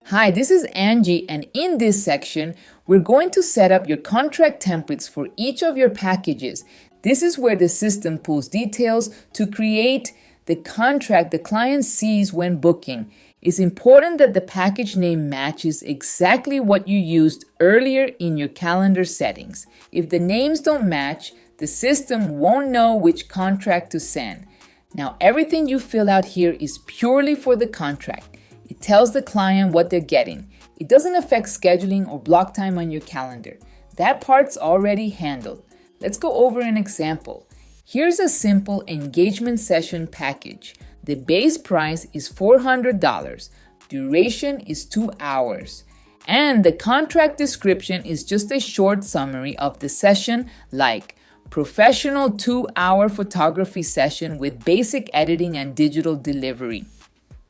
Hi, this is Angie, and in this section, we're going to set up your contract templates for each of your packages. This is where the system pulls details to create the contract the client sees when booking. It's important that the package name matches exactly what you used earlier in your calendar settings. If the names don't match, the system won't know which contract to send. Now, everything you fill out here is purely for the contract. It tells the client what they're getting. It doesn't affect scheduling or block time on your calendar. That part's already handled. Let's go over an example. Here's a simple engagement session package. The base price is $400. Duration is 2 hours. And the contract description is just a short summary of the session, like professional 2-hour photography session with basic editing and digital delivery.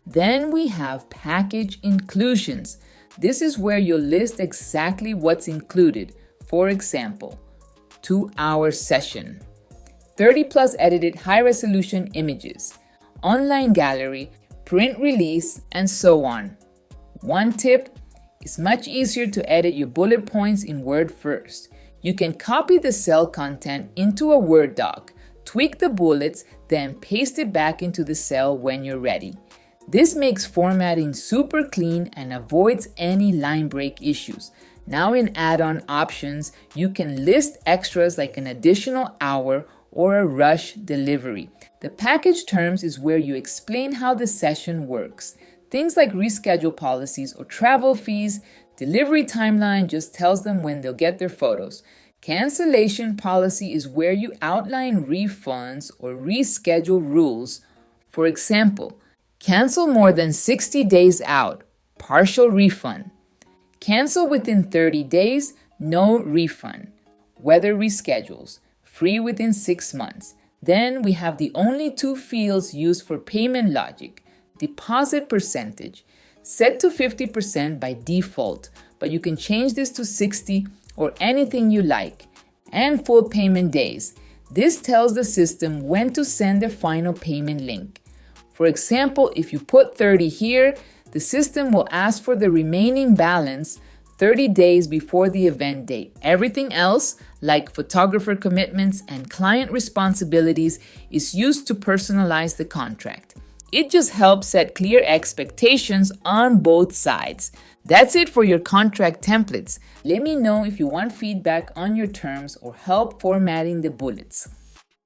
Then we have package inclusions. This is where you'll list exactly what's included. For example, 2-hour session, 30 plus edited high resolution images, online gallery, print release, and so on. One tip, it's much easier to edit your bullet points in Word first. You can copy the cell content into a Word doc, tweak the bullets, then paste it back into the cell when you're ready. This makes formatting super clean and avoids any line break issues. Now in add-on options, you can list extras like an additional hour or a rush delivery. The package terms is where you explain how the session works. Things like reschedule policies or travel fees. Delivery timeline just tells them when they'll get their photos. Cancellation policy is where you outline refunds or reschedule rules. For example, cancel more than 60 days out, partial refund. Cancel within 30 days, no refund. Weather reschedules, free within 6 months. Then we have the only 2 fields used for payment logic. Deposit percentage, set to 50% by default, but you can change this to 60 or anything you like. And full payment days. This tells the system when to send the final payment link. For example, if you put 30 here, the system will ask for the remaining balance 30 days before the event date. Everything else, like photographer commitments and client responsibilities, is used to personalize the contract. It just helps set clear expectations on both sides. That's it for your contract templates. Let me know if you want feedback on your terms or help formatting the bullets.